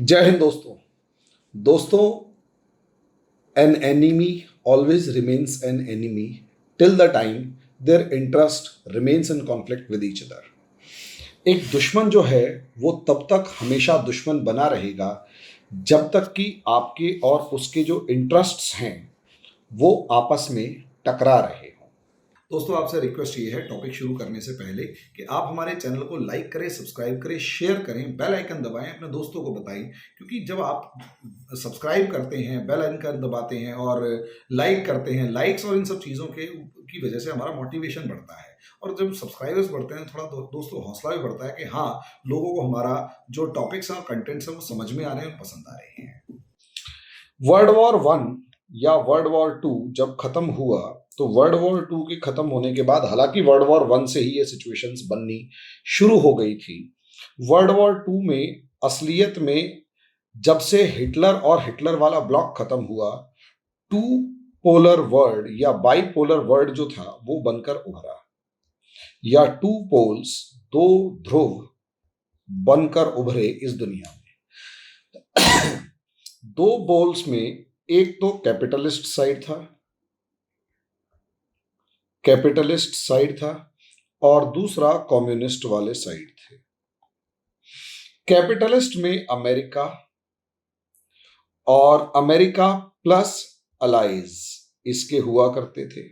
जय हिंद दोस्तों। दोस्तों, an enemy always remains an enemy till the time their interest remains in conflict with each other. एक दुश्मन जो है वो तब तक हमेशा दुश्मन बना रहेगा जब तक कि आपके और उसके जो इंटरेस्ट्स हैं वो आपस में टकरा रहे हों। दोस्तों, आपसे रिक्वेस्ट ये है टॉपिक शुरू करने से पहले कि आप हमारे चैनल को लाइक करें, सब्सक्राइब करें, शेयर करें, बेल आइकन दबाएं, अपने दोस्तों को बताएं, क्योंकि जब आप सब्सक्राइब करते हैं, बेल आइकन दबाते हैं और लाइक करते हैं, लाइक्स और इन सब चीज़ों के की वजह से हमारा मोटिवेशन बढ़ता है और जब सब्सक्राइबर्स बढ़ते हैं थोड़ा दोस्तों हौसला भी बढ़ता है कि हाँ, लोगों को हमारा जो टॉपिक्स और कंटेंट्स हैं वो समझ में आ रहे हैं और पसंद आ रहे हैं। वर्ल्ड वॉर वन या वर्ल्ड वॉर टू जब खत्म हुआ तो वर्ल्ड वॉर टू के खत्म होने के बाद, हालांकि वर्ल्ड वॉर वन से ही ये सिचुएशंस बननी शुरू हो गई थी, वर्ल्ड वॉर टू में असलियत में जब से हिटलर और हिटलर वाला ब्लॉक खत्म हुआ, टू पोलर वर्ल्ड या बाई पोलर वर्ल्ड जो था वो बनकर उभरा, या टू पोल्स, दो ध्रुव बनकर उभरे इस दुनिया में। दो पोल्स में एक तो कैपिटलिस्ट साइड था और दूसरा कम्युनिस्ट वाले साइड थे। कैपिटलिस्ट में अमेरिका और अमेरिका प्लस अलाइज इसके हुआ करते थे,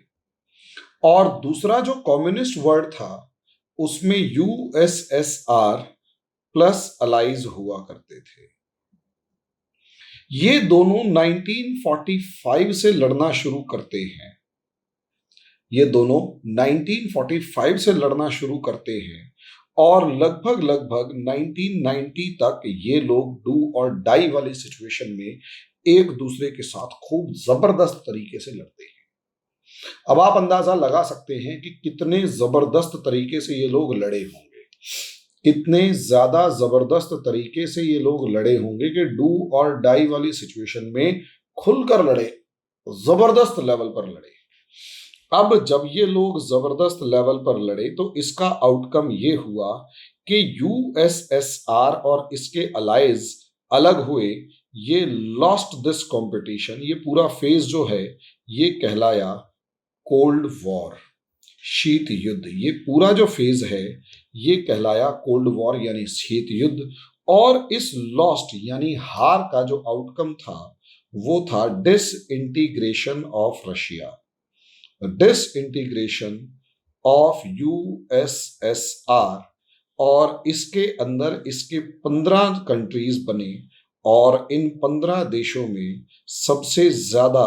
और दूसरा जो कम्युनिस्ट वर्ल्ड था उसमें यूएसएसआर प्लस अलाइज हुआ करते थे। ये दोनों 1945 से लड़ना शुरू करते हैं। ये दोनों 1945 से लड़ना शुरू करते हैं और लगभग 1990 तक ये लोग डू और डाई वाली सिचुएशन में एक दूसरे के साथ खूब जबरदस्त तरीके से लड़ते हैं। अब आप अंदाजा लगा सकते हैं कि कितने जबरदस्त तरीके से ये लोग लड़े होंगे, कितने ज्यादा जबरदस्त तरीके से ये लोग लड़े होंगे कि डू और डाई वाली सिचुएशन में खुलकर लड़े, जबरदस्त लेवल पर लड़े। अब जब ये लोग जबरदस्त लेवल पर लड़े तो इसका आउटकम ये हुआ कि यूएसएसआर और इसके अलाइज अलग हुए। ये लॉस्ट दिस कंपटीशन, ये पूरा फेज जो है ये कहलाया कोल्ड वॉर, शीत युद्ध। ये पूरा जो फेज है ये कहलाया कोल्ड वॉर यानी शीत युद्ध। और इस लॉस्ट यानी हार का जो आउटकम था वो था disintegration of Russia, disintegration of USSR, और इसके अंदर इसके 15 कंट्रीज बने और इन 15 देशों में सबसे ज्यादा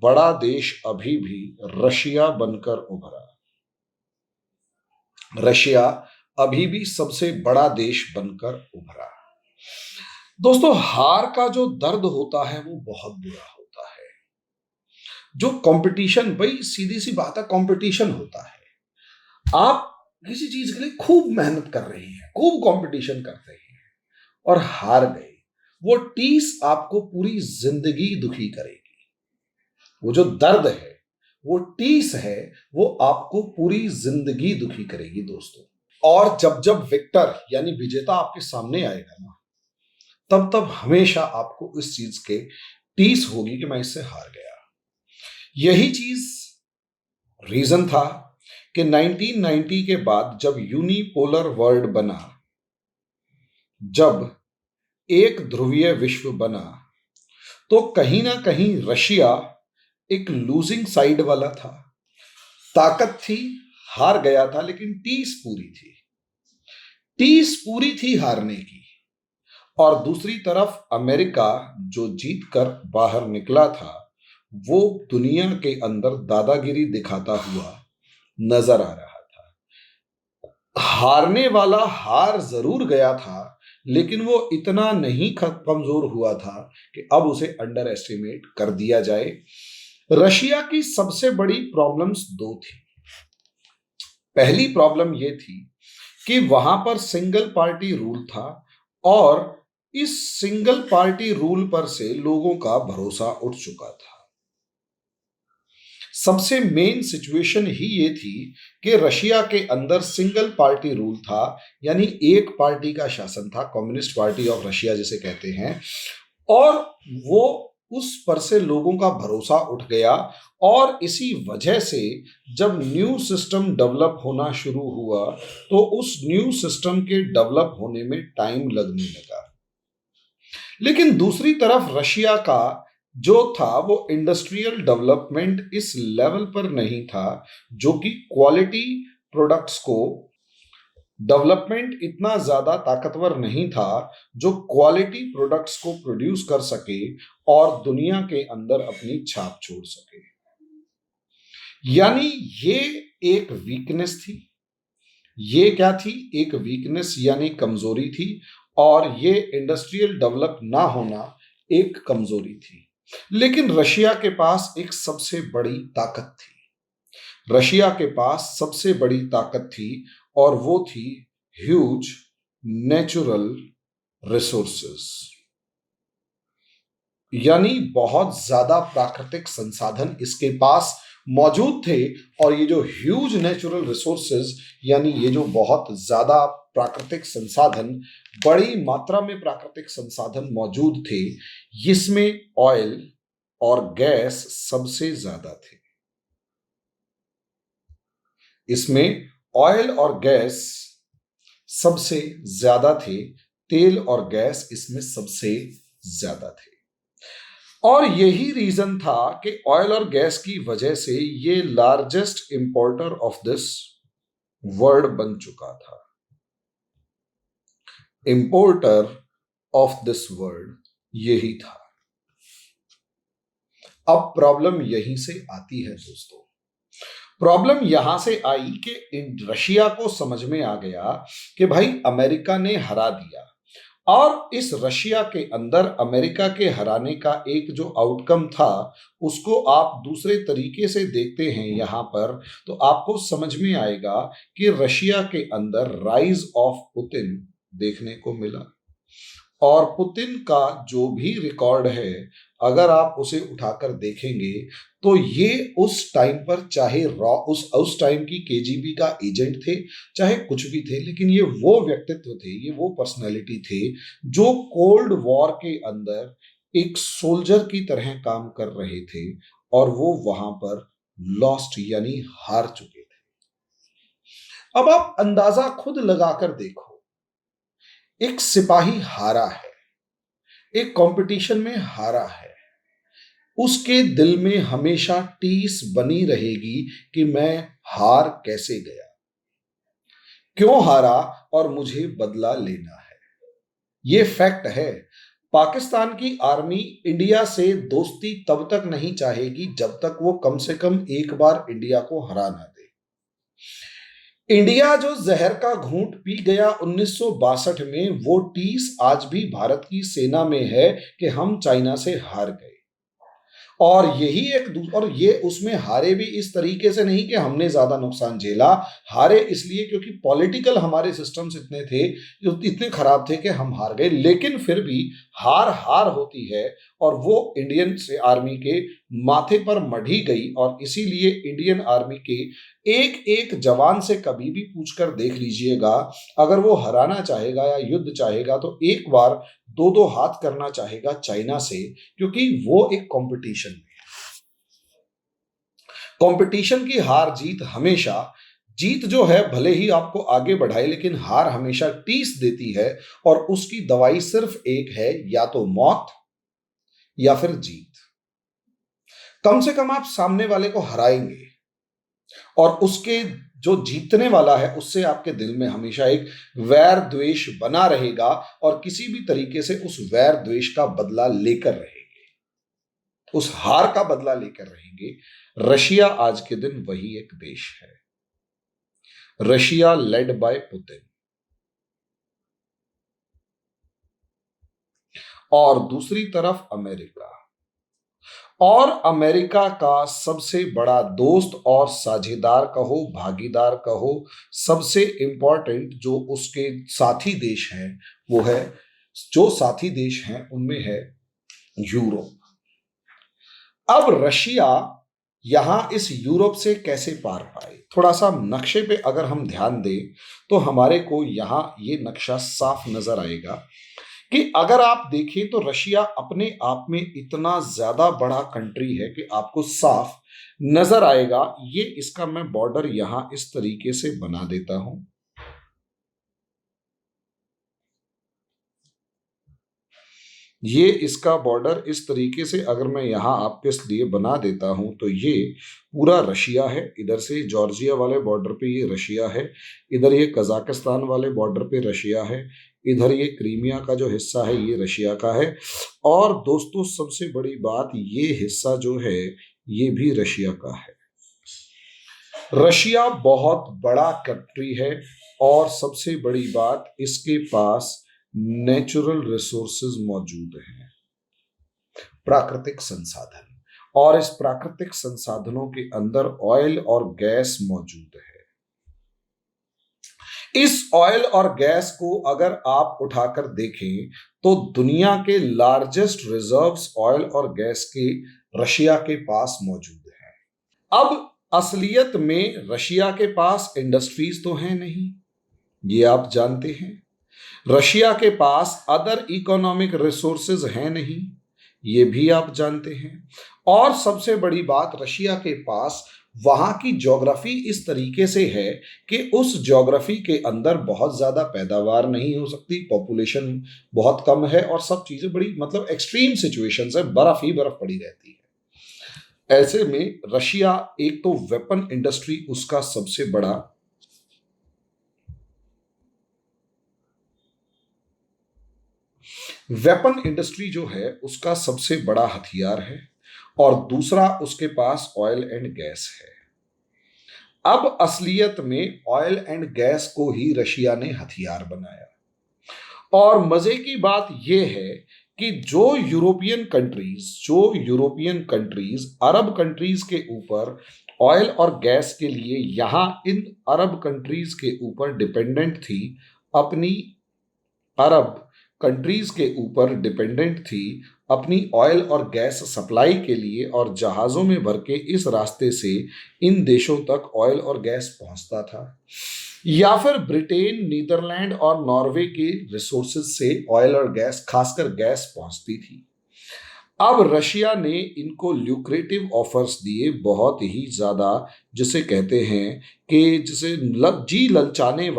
बड़ा देश अभी भी रशिया बनकर उभरा। रशिया अभी भी सबसे बड़ा देश बनकर उभरा। दोस्तों, हार का जो दर्द होता है वो बहुत बुरा होता है। जो कंपटीशन, भाई सीधी सी बात है, कंपटीशन होता है। आप किसी चीज के लिए खूब मेहनत कर रहे हैं, खूब कंपटीशन कर रहे हैं और हार गए, वो टीस आपको पूरी जिंदगी दुखी करेगी। वो जो दर्द है, वो टीस है, वो आपको पूरी जिंदगी दुखी करेगी दोस्तों। और जब जब विक्टर यानी विजेता आपके सामने आएगा ना, तब तब हमेशा आपको इस चीज के टीस होगी कि मैं इससे हार गया। यही चीज रीजन था कि 1990 के बाद जब यूनिपोलर वर्ल्ड बना, जब एक ध्रुवीय विश्व बना, तो कहीं ना कहीं रशिया एक लूजिंग साइड वाला था। ताकत थी, हार गया था, लेकिन टीस पूरी थी, टीस पूरी थी हारने की। और दूसरी तरफ अमेरिका जो जीत कर बाहर निकला था वो दुनिया के अंदर दादागिरी दिखाता हुआ नजर आ रहा था। हारने वाला हार जरूर गया था, लेकिन वो इतना नहीं कमजोर हुआ था कि अब उसे अंडर एस्टिमेट कर दिया जाए। रशिया की सबसे बड़ी प्रॉब्लम्स दो थी। पहली प्रॉब्लम ये थी कि वहां पर सिंगल पार्टी रूल था और इस सिंगल पार्टी रूल पर से लोगों का भरोसा उठ चुका था। सबसे मेन सिचुएशन ही ये थी कि रशिया के अंदर सिंगल पार्टी रूल था, यानी एक पार्टी का शासन था, कम्युनिस्ट पार्टी ऑफ रशिया जिसे कहते हैं। और वो उस पर से लोगों का भरोसा उठ गया, और इसी वजह से जब न्यू सिस्टम डेवलप होना शुरू हुआ तो उस न्यू सिस्टम के डेवलप होने में टाइम लगने लगा। लेकिन दूसरी तरफ रशिया का जो था वो इंडस्ट्रियल डेवलपमेंट इस लेवल पर नहीं था, जो कि क्वालिटी प्रोडक्ट्स को डेवलपमेंट इतना ज्यादा ताकतवर नहीं था जो क्वालिटी प्रोडक्ट्स को प्रोड्यूस कर सके और दुनिया के अंदर अपनी छाप छोड़ सके। यानी ये एक वीकनेस थी। ये क्या थी? एक वीकनेस यानी कमजोरी थी, और ये इंडस्ट्रियल डेवलप ना होना एक कमजोरी थी। लेकिन रशिया के पास एक सबसे बड़ी ताकत थी। रशिया के पास सबसे बड़ी ताकत थी, और वो थी ह्यूज नेचुरल रिसोर्सेस, यानी बहुत ज्यादा प्राकृतिक संसाधन इसके पास मौजूद थे। और ये जो ह्यूज नेचुरल रिसोर्सेज, यानी ये जो बहुत ज्यादा प्राकृतिक संसाधन, बड़ी मात्रा में प्राकृतिक संसाधन मौजूद थे, इसमें ऑयल और गैस सबसे ज्यादा थे। इसमें ऑयल और गैस सबसे ज्यादा थे, तेल और गैस इसमें सबसे ज्यादा थे। और यही रीजन था कि ऑयल और गैस की वजह से ये largest importer of this world बन चुका था। इंपोर्टर ऑफ दिस वर्ल्ड यही था। अब प्रॉब्लम यहीं से आती है दोस्तों। प्रॉब्लम यहां से आई कि रशिया को समझ में आ गया कि भाई अमेरिका ने हरा दिया, और इस रशिया के अंदर अमेरिका के हराने का एक जो आउटकम था उसको आप दूसरे तरीके से देखते हैं यहां पर, तो आपको समझ में आएगा कि रशिया के अंदर राइज ऑफ पुतिन देखने को मिला। और पुतिन का जो भी रिकॉर्ड है, अगर आप उसे उठाकर देखेंगे तो ये उस टाइम पर चाहे रॉ उस टाइम की केजीबी का एजेंट थे, चाहे कुछ भी थे, लेकिन ये वो व्यक्तित्व थे, ये वो पर्सनैलिटी थे जो कोल्ड वॉर के अंदर एक सोल्जर की तरह काम कर रहे थे, और वो वहां पर लॉस्ट यानी हार चुके थे। अब आप अंदाजा खुद लगाकर देखो, एक सिपाही हारा है, एक कंपटीशन में हारा है, उसके दिल में हमेशा टीस बनी रहेगी कि मैं हार कैसे गया, क्यों हारा, और मुझे बदला लेना है। ये फैक्ट है। पाकिस्तान की आर्मी इंडिया से दोस्ती तब तक नहीं चाहेगी जब तक वो कम से कम एक बार इंडिया को हरा ना दे। इंडिया जो जहर का घूंट पी गया 1962 में, वो टीस आज भी भारत की सेना में है कि हम चाइना से हार गए। और यही और ये उसमें हारे भी इस तरीके से नहीं कि हमने ज्यादा नुकसान झेला, हारे इसलिए क्योंकि पॉलिटिकल हमारे सिस्टम्स इतने थे, जो इतने खराब थे कि हम हार गए। लेकिन फिर भी हार हार होती है, और वो इंडियन से आर्मी के माथे पर मढ़ी गई। और इसीलिए इंडियन आर्मी के एक एक जवान से कभी भी पूछकर देख लीजिएगा, अगर वो हराना चाहेगा या युद्ध चाहेगा तो एक बार दो दो हाथ करना चाहेगा चाइना से, क्योंकि वो एक कंपटीशन में है। कंपटीशन की हार जीत हमेशा, जीत जो है भले ही आपको आगे बढ़ाए, लेकिन हार हमेशा टीस देती है, और उसकी दवाई सिर्फ एक है, या तो मौत या फिर जीत। कम से कम आप सामने वाले को हराएंगे, और उसके जो जीतने वाला है उससे आपके दिल में हमेशा एक वैर द्वेष बना रहेगा, और किसी भी तरीके से उस वैर द्वेष का बदला लेकर रहेंगे, उस हार का बदला लेकर रहेंगे। रशिया आज के दिन वही एक देश है, रशिया लेड बाय पुतिन। और दूसरी तरफ अमेरिका, और अमेरिका का सबसे बड़ा दोस्त और साझेदार कहो, भागीदार कहो, सबसे इंपॉर्टेंट जो उसके साथी देश हैं वो है, जो साथी देश हैं उनमें है यूरोप। अब रशिया यहां इस यूरोप से कैसे पार पाए। थोड़ा सा नक्शे पे अगर हम ध्यान दें तो हमारे को यहाँ ये नक्शा साफ नजर आएगा कि अगर आप देखें तो रशिया अपने आप में इतना ज्यादा बड़ा कंट्री है कि आपको साफ नजर आएगा। ये इसका मैं बॉर्डर यहां इस तरीके से बना देता हूं। ये इसका बॉर्डर इस तरीके से अगर मैं यहाँ आपके लिए बना देता हूं तो ये पूरा रशिया है। इधर से जॉर्जिया वाले बॉर्डर पे ये रशिया है, इधर ये कजाकिस्तान वाले बॉर्डर पे रशिया है, इधर ये क्रीमिया का जो हिस्सा है ये रशिया का है। और दोस्तों सबसे बड़ी बात, ये हिस्सा जो है ये भी रशिया का है। रशिया बहुत बड़ा कंट्री है और सबसे बड़ी बात, इसके पास नेचुरल रिसोर्सेज मौजूद हैं, प्राकृतिक संसाधन। और इस प्राकृतिक संसाधनों के अंदर ऑयल और गैस मौजूद है। इस ऑयल और गैस को अगर आप उठाकर देखें तो दुनिया के लार्जेस्ट रिजर्व्स ऑयल और गैस के रशिया के पास मौजूद हैं। अब असलियत में रशिया के पास इंडस्ट्रीज तो हैं नहीं, ये आप जानते हैं। रशिया के पास अदर इकोनॉमिक रिसोर्सेज हैं नहीं, ये भी आप जानते हैं। और सबसे बड़ी बात, रशिया के पास वहां की ज्योग्राफी इस तरीके से है कि उस ज्योग्राफी के अंदर बहुत ज्यादा पैदावार नहीं हो सकती, पॉपुलेशन बहुत कम है और सब चीजें बड़ी मतलब एक्सट्रीम सिचुएशंस है, बर्फ ही बर्फ पड़ी रहती है। ऐसे में रशिया, एक तो वेपन इंडस्ट्री उसका सबसे बड़ा, वेपन इंडस्ट्री जो है उसका सबसे बड़ा हथियार है, और दूसरा उसके पास ऑयल एंड गैस है। अब असलियत में ऑयल एंड गैस को ही रशिया ने हथियार बनाया। और मजे की बात यह है कि जो यूरोपियन कंट्रीज अरब कंट्रीज के ऊपर ऑयल और गैस के लिए यहां इन अरब कंट्रीज के ऊपर डिपेंडेंट थी, अपनी अरब कंट्रीज के ऊपर डिपेंडेंट थी अपनी ऑयल और गैस सप्लाई के लिए, और जहाज़ों में भर के इस रास्ते से इन देशों तक ऑयल और गैस पहुंचता था, या फिर ब्रिटेन, नीदरलैंड और नॉर्वे के रिसोर्सेज से ऑयल और गैस, खासकर गैस पहुंचती थी। अब रशिया ने इनको ल्यूक्रेटिव ऑफर्स दिए, बहुत ही ज़्यादा, जिसे कहते हैं कि जिसे ललचाने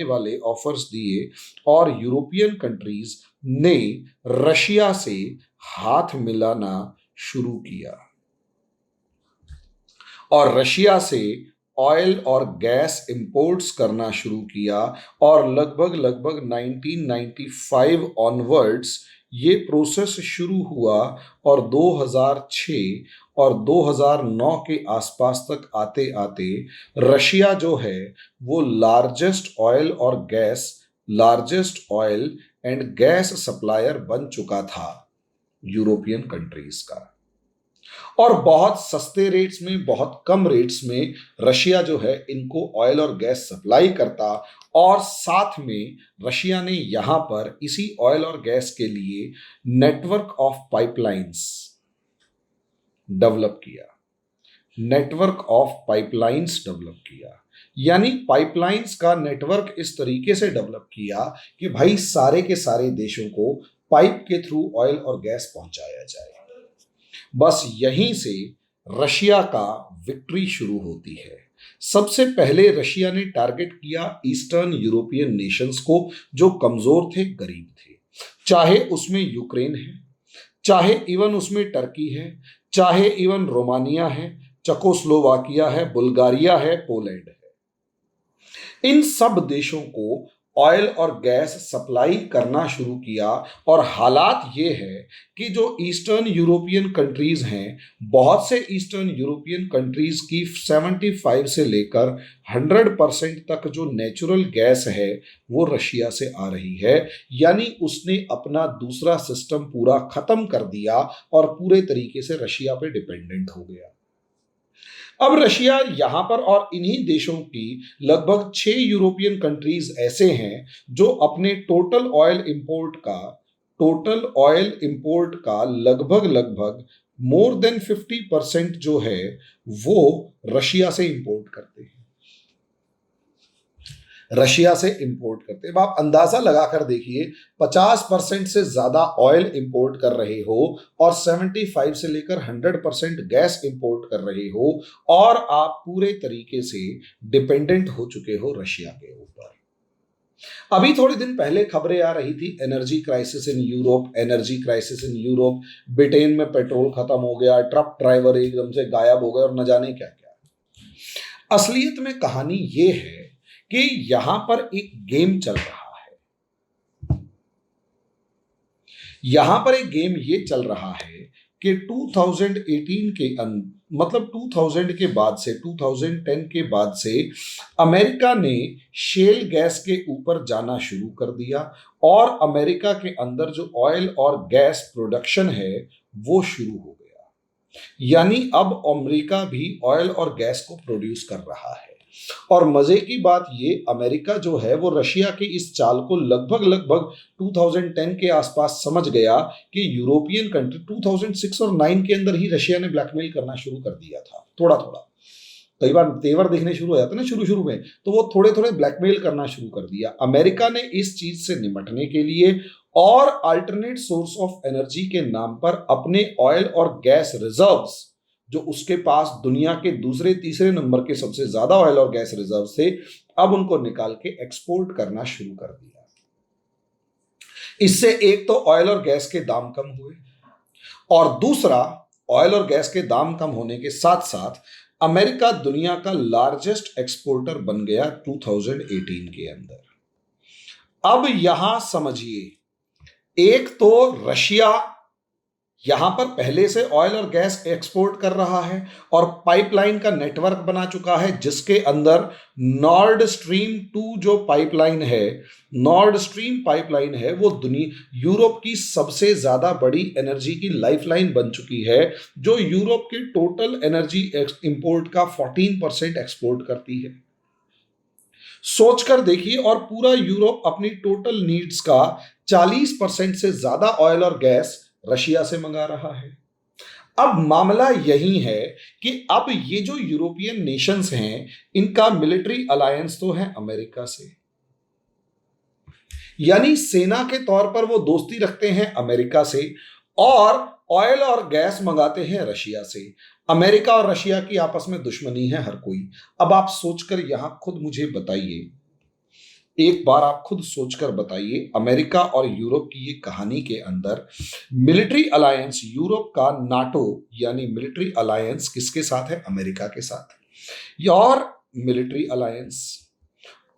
वाले ऑफर्स दिए, और यूरोपियन कंट्रीज ने रशिया से हाथ मिलाना शुरू किया और रशिया से ऑयल और गैस इंपोर्ट्स करना शुरू किया। और लगभग 1995 ऑनवर्ड्स ये प्रोसेस शुरू हुआ, और 2006 और 2009 के आसपास तक आते आते रशिया जो है वो largest oil and gas supplier बन चुका था यूरोपियन कंट्रीज का। और बहुत सस्ते रेट्स में, बहुत कम रेट्स में रशिया जो है इनको ऑयल और गैस सप्लाई करता, और साथ में रशिया ने यहां पर इसी ऑयल और गैस के लिए नेटवर्क ऑफ पाइपलाइंस डेवलप किया। यानी पाइपलाइंस का नेटवर्क इस तरीके से डेवलप किया कि भाई सारे के सारे देशों को पाइप के थ्रू ऑयल और गैस पहुंचाया जाए। बस यहीं से रशिया का विक्ट्री शुरू होती है। सबसे पहले रशिया ने टारगेट किया ईस्टर्न यूरोपियन नेशंस को, जो कमजोर थे, गरीब थे, चाहे उसमें यूक्रेन है, चाहे इवन उसमें टर्की है, चाहे इवन रोमानिया है, चेकोस्लोवाकिया है, बुल्गारिया है, पोलैंड है। इन सब देशों को ऑयल और गैस सप्लाई करना शुरू किया। और हालात ये है कि जो ईस्टर्न यूरोपियन कंट्रीज हैं, बहुत से ईस्टर्न यूरोपियन कंट्रीज की 75 से लेकर 100% तक जो नेचुरल गैस है वो रशिया से आ रही है। यानी उसने अपना दूसरा सिस्टम पूरा खत्म कर दिया और पूरे तरीके से रशिया पे डिपेंडेंट हो गया। अब रशिया यहां पर, और इन्हीं देशों की लगभग 6 यूरोपियन कंट्रीज ऐसे हैं जो अपने टोटल ऑयल इंपोर्ट का लगभग मोर देन 50% जो है वो रशिया से इंपोर्ट करते हैं। रशिया से इंपोर्ट करते हैं। अब आप अंदाजा लगाकर देखिए, 50% से ज्यादा ऑयल इंपोर्ट कर रहे हो और 75 से लेकर 100% गैस इंपोर्ट कर रहे हो, और आप पूरे तरीके से डिपेंडेंट हो चुके हो रशिया के ऊपर। अभी थोड़े दिन पहले खबरें आ रही थी, energy crisis in Europe, energy crisis in Europe, Britain में पेट्रोल खत्म हो गया, ट्रक ड्राइवर एकदम से गायब हो गए और न जाने क्या क्या। असलियत में कहानी ये है कि यहां पर एक गेम चल रहा है। यहां पर एक गेम ये चल रहा है कि 2018 के मतलब 2000 के बाद से, 2010 के बाद से अमेरिका ने शेल गैस के ऊपर जाना शुरू कर दिया, और अमेरिका के अंदर जो ऑयल और गैस प्रोडक्शन है वो शुरू हो गया। यानी अब अमेरिका भी ऑयल और गैस को प्रोड्यूस कर रहा है। और मजे की बात ये, अमेरिका जो है वो रशिया की इस चाल को लगभग लगभग 2010 के आसपास समझ गया कि यूरोपियन कंट्री, 2006 और 9 के अंदर ही रशिया ने ब्लैकमेल करना शुरू कर दिया था, थोड़ा थोड़ा। कई बार तेवर देखने शुरू हो जाते ना शुरू शुरू में, तो वो थोड़े थोड़े ब्लैकमेल करना शुरू कर दिया। अमेरिका ने इस चीज से निपटने के लिए और अल्टरनेट सोर्स ऑफ एनर्जी के नाम पर अपने ऑयल और गैस रिजर्व्स, जो उसके पास दुनिया के दूसरे तीसरे नंबर के सबसे ज्यादा ऑयल और गैस रिजर्व थे, अब उनको निकाल के एक्सपोर्ट करना शुरू कर दिया। इससे एक तो ऑयल और गैस के दाम कम हुए, और दूसरा ऑयल और गैस के दाम कम होने के साथ साथ अमेरिका दुनिया का लार्जेस्ट एक्सपोर्टर बन गया 2018 के अंदर। अब यहां समझिए, एक तो रशिया यहां पर पहले से ऑयल और गैस एक्सपोर्ट कर रहा है और पाइपलाइन का नेटवर्क बना चुका है, जिसके अंदर नॉर्ड स्ट्रीम 2 जो पाइपलाइन है, नॉर्ड स्ट्रीम पाइपलाइन है, वो दुनिया यूरोप की सबसे ज्यादा बड़ी एनर्जी की लाइफलाइन बन चुकी है, जो यूरोप के टोटल एनर्जी इंपोर्ट का 14% एक्सपोर्ट करती है। सोचकर देखिए, और पूरा यूरोप अपनी टोटल नीड्स का 40% से ज्यादा ऑयल और गैस रशिया से मंगा रहा है। अब मामला यही है कि अब ये जो यूरोपियन नेशंस हैं, इनका मिलिट्री अलायंस तो है अमेरिका से, यानी सेना के तौर पर वो दोस्ती रखते हैं अमेरिका से, और ऑयल और गैस मंगाते हैं रशिया से। अमेरिका और रशिया की आपस में दुश्मनी है हर कोई। अब आप सोचकर यहां खुद मुझे बताइए, एक बार आप खुद सोचकर बताइए, अमेरिका और यूरोप की ये कहानी के अंदर मिलिट्री अलायंस यूरोप का, नाटो यानी मिलिट्री अलायंस किसके साथ है? अमेरिका के साथ। और मिलिट्री अलायंस,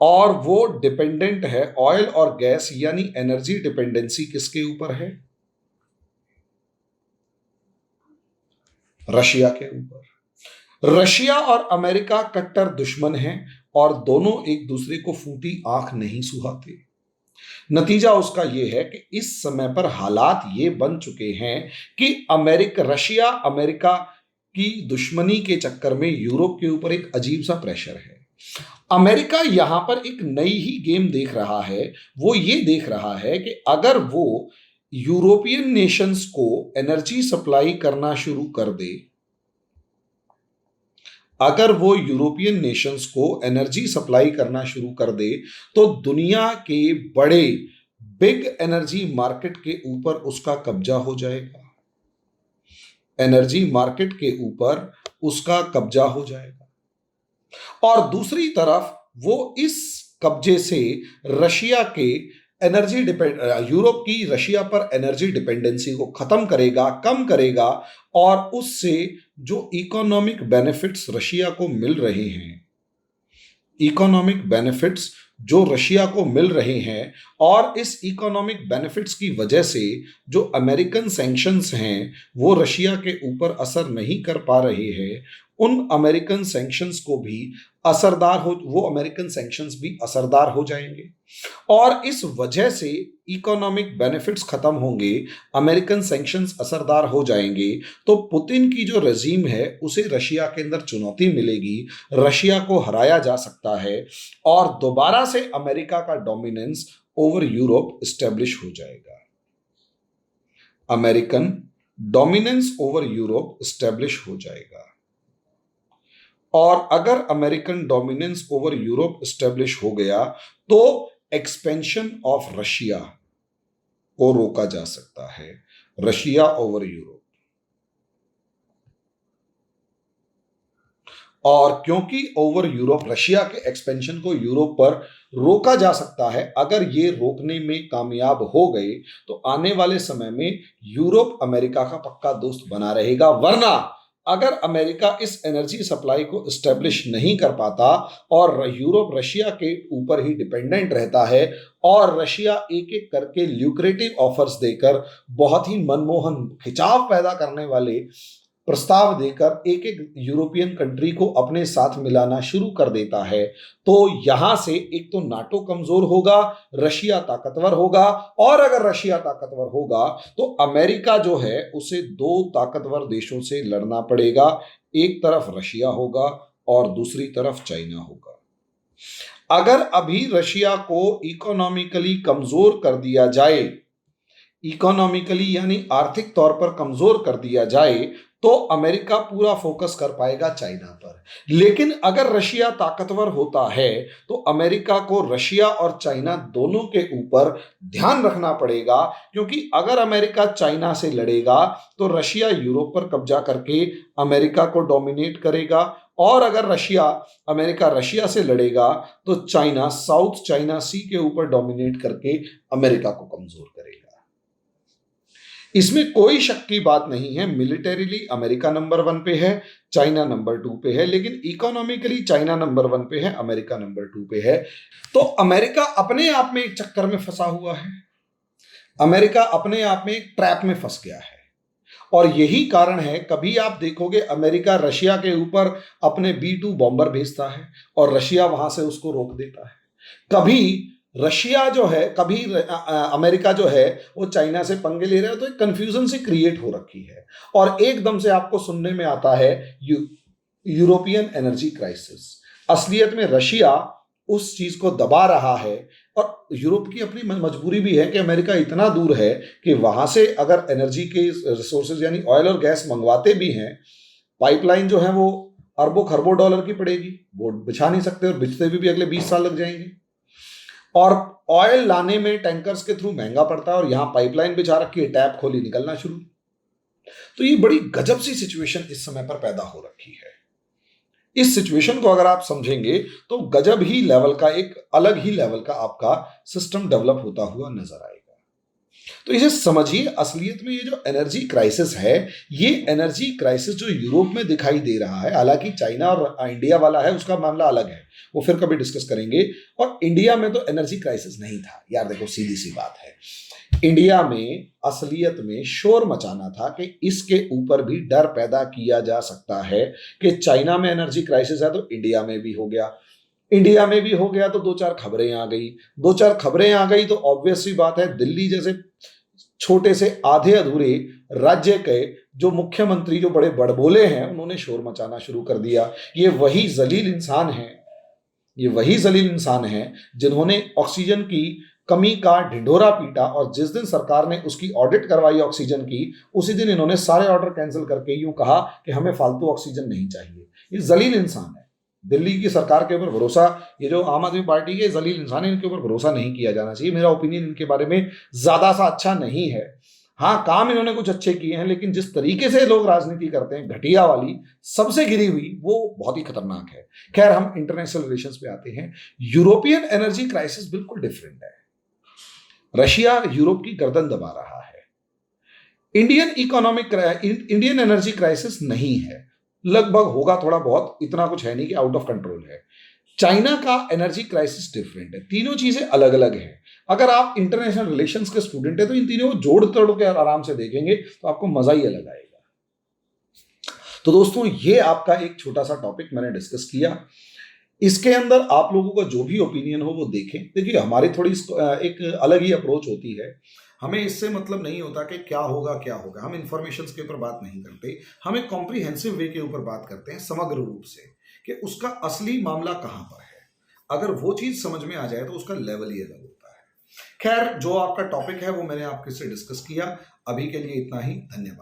और वो डिपेंडेंट है ऑयल और गैस यानी एनर्जी डिपेंडेंसी किसके ऊपर है? रशिया के ऊपर। रशिया और अमेरिका कट्टर दुश्मन हैं और दोनों एक दूसरे को फूटी आंख नहीं सुहाते। नतीजा उसका यह है कि इस समय पर हालात ये बन चुके हैं कि रशिया अमेरिका की दुश्मनी के चक्कर में यूरोप के ऊपर एक अजीब सा प्रेशर है। अमेरिका यहां पर एक नई ही गेम देख रहा है। वो ये देख रहा है कि अगर वो यूरोपियन नेशंस को एनर्जी सप्लाई करना शुरू कर दे, अगर वो यूरोपियन नेशंस को एनर्जी सप्लाई करना शुरू कर दे, तो दुनिया के बड़े बिग एनर्जी मार्केट के ऊपर उसका कब्जा हो जाएगा। एनर्जी मार्केट के ऊपर उसका कब्जा हो जाएगा। और दूसरी तरफ वो इस कब्जे से रशिया के यूरोप की रशिया पर एनर्जी डिपेंडेंसी को खत्म करेगा, कम करेगा, और उससे जो इकोनॉमिक बेनिफिट्स रशिया को मिल रहे हैं, इकोनॉमिक बेनिफिट्स जो रशिया को मिल रहे हैं, और इस इकोनॉमिक बेनिफिट्स की वजह से जो अमेरिकन सैंक्शंस हैं वो रशिया के ऊपर असर नहीं कर पा रहे हैं, उन अमेरिकन सैंक्शंस को भी वो अमेरिकन सैंक्शंस भी असरदार हो जाएंगे, और इस वजह से इकोनॉमिक बेनिफिट्स खत्म होंगे, अमेरिकन सैंक्शंस असरदार हो जाएंगे, तो पुतिन की जो रजीम है उसे रशिया के अंदर चुनौती मिलेगी, रशिया को हराया जा सकता है, और दोबारा से अमेरिका का डोमिनेंस ओवर यूरोप एस्टेब्लिश हो जाएगा। American dominance over Europe establish हो जाएगा। और अगर American dominance over Europe establish हो गया तो एक्सपेंशन ऑफ रशिया को रोका जा सकता है, रशिया ओवर यूरोप। और क्योंकि ओवर यूरोप रशिया के एक्सपेंशन को यूरोप पर रोका जा सकता है, अगर ये रोकने में कामयाब हो गए तो आने वाले समय में यूरोप अमेरिका का पक्का दोस्त बना रहेगा। वरना अगर अमेरिका इस एनर्जी सप्लाई को स्टेब्लिश नहीं कर पाता और यूरोप रशिया के ऊपर ही डिपेंडेंट रहता है और रशिया एक एक करके ल्यूक्रेटिव ऑफर्स देकर बहुत ही मनमोहन खिंचाव पैदा करने वाले प्रस्ताव देकर एक एक यूरोपियन कंट्री को अपने साथ मिलाना शुरू कर देता है, तो यहां से एक तो नाटो कमजोर होगा, रशिया ताकतवर होगा। और अगर रशिया ताकतवर होगा तो अमेरिका जो है उसे दो ताकतवर देशों से लड़ना पड़ेगा। एक तरफ रशिया होगा और दूसरी तरफ चाइना होगा। अगर अभी रशिया को इकोनॉमिकली कमजोर कर दिया जाए, इकोनॉमिकली यानी आर्थिक तौर पर कमजोर कर दिया जाए, तो अमेरिका पूरा फोकस कर पाएगा चाइना पर। लेकिन अगर रशिया ताकतवर होता है तो अमेरिका को रशिया और चाइना दोनों के ऊपर ध्यान रखना पड़ेगा, क्योंकि अगर अमेरिका चाइना से लड़ेगा तो रशिया यूरोप पर कब्जा करके अमेरिका को डोमिनेट करेगा, और अगर अमेरिका रशिया से लड़ेगा तो चाइना साउथ चाइना सी के ऊपर डोमिनेट करके अमेरिका को कमजोर करेगा। इसमें कोई शक की बात नहीं है, मिलिटरीली अमेरिका नंबर 1 पे है, चाइना नंबर 2 पे है, लेकिन इकोनॉमिकली चाइना नंबर 1 पे है, अमेरिका नंबर 2 पे है। तो अमेरिका अपने आप में एक चक्कर में फंसा हुआ है, अमेरिका अपने आप में एक ट्रैप में फंस गया है। और यही कारण है, कभी आप देखोगे अमेरिका रशिया के ऊपर अपने B-2 बॉम्बर भेजता है और रशिया वहां से उसको रोक देता है। कभी रशिया जो है, कभी अमेरिका जो है वो चाइना से पंगे ले रहा है, तो एक कंफ्यूजन सी क्रिएट हो रखी है और एकदम से आपको सुनने में आता है यूरोपियन एनर्जी क्राइसिस। असलियत में रशिया उस चीज को दबा रहा है और यूरोप की अपनी मजबूरी भी है कि अमेरिका इतना दूर है कि वहां से अगर एनर्जी के रिसोर्सेज यानी ऑयल और गैस मंगवाते भी हैं, पाइपलाइन जो है वो अरबों खरबों डॉलर की पड़ेगी, वो बिछा नहीं सकते और बिछते भी अगले 20 साल लग जाएंगे। और ऑयल लाने में टैंकर्स के थ्रू महंगा पड़ता है और यहां पाइपलाइन बिछा रखी है, टैप खोली निकलना शुरू। तो ये बड़ी गजब सी सिचुएशन इस समय पर पैदा हो रखी है। इस सिचुएशन को अगर आप समझेंगे तो गजब ही लेवल का, एक अलग ही लेवल का आपका सिस्टम डेवलप होता हुआ नजर आएगा। तो इसे समझिए, असलियत में ये जो एनर्जी क्राइसिस है, ये एनर्जी क्राइसिस जो यूरोप में दिखाई दे रहा है, हालांकि चाइना और इंडिया वाला है उसका मामला अलग है, वो फिर कभी डिस्कस करेंगे। और इंडिया में तो एनर्जी क्राइसिस नहीं था यार। देखो सीधी सी बात है, इंडिया में असलियत में शोर मचाना था कि इसके ऊपर भी डर पैदा किया जा सकता है कि चाइना में एनर्जी क्राइसिस है तो इंडिया में भी हो गया, इंडिया में भी हो गया तो दो चार खबरें आ गई, दो चार खबरें आ गई तो ऑब्वियस सी बात है दिल्ली जैसे छोटे से आधे अधूरे राज्य के जो मुख्यमंत्री जो बड़े बड़बोले हैं उन्होंने शोर मचाना शुरू कर दिया। ये वही जलील इंसान हैं, ये वही जलील इंसान हैं जिन्होंने ऑक्सीजन की कमी का ढिंढोरा पीटा, और जिस दिन सरकार ने उसकी ऑडिट करवाई ऑक्सीजन की, उसी दिन इन्होंने सारे ऑर्डर कैंसिल करके यूं कहा कि हमें फालतू ऑक्सीजन नहीं चाहिए। ये जलील इंसान है। दिल्ली की सरकार के ऊपर भरोसा, ये जो आम आदमी पार्टी के जलील इंसान है, इनके ऊपर भरोसा नहीं किया जाना चाहिए। मेरा ओपिनियन इनके बारे में ज्यादा सा अच्छा नहीं है। हाँ, काम इन्होंने कुछ अच्छे किए हैं, लेकिन जिस तरीके से लोग राजनीति करते हैं घटिया वाली, सबसे गिरी हुई, वो बहुत ही खतरनाक है। खैर, हम इंटरनेशनल रिलेशंस पे आते हैं। यूरोपियन एनर्जी क्राइसिस बिल्कुल डिफरेंट है। रशिया यूरोप की गर्दन दबा रहा है। इंडियन एनर्जी क्राइसिस नहीं है, लगभग होगा थोड़ा बहुत, इतना कुछ है नहीं कि आउट ऑफ कंट्रोल है। चाइना का एनर्जी क्राइसिस डिफरेंट है। तीनों चीजें अलग अलग हैं। अगर आप इंटरनेशनल रिलेशंस के स्टूडेंट हैं तो इन तीनों को जोड़ तोड़ के आराम से देखेंगे तो आपको मजा ही अलग आएगा। तो दोस्तों, ये आपका एक छोटा सा टॉपिक मैंने डिस्कस किया। इसके अंदर आप लोगों का जो भी ओपिनियन हो वो देखें। देखिए, हमारी थोड़ी एक अलग ही अप्रोच होती है। हमें इससे मतलब नहीं होता कि क्या होगा क्या होगा, हम इंफॉर्मेशन के ऊपर बात नहीं करते, हम एक कॉम्प्रिहेंसिव वे के ऊपर बात करते हैं, समग्र रूप से, कि उसका असली मामला कहां पर है। अगर वो चीज समझ में आ जाए तो उसका लेवल ही अलग होता है। खैर, जो आपका टॉपिक है वो मैंने आपके से डिस्कस किया। अभी के लिए इतना ही, धन्यवाद।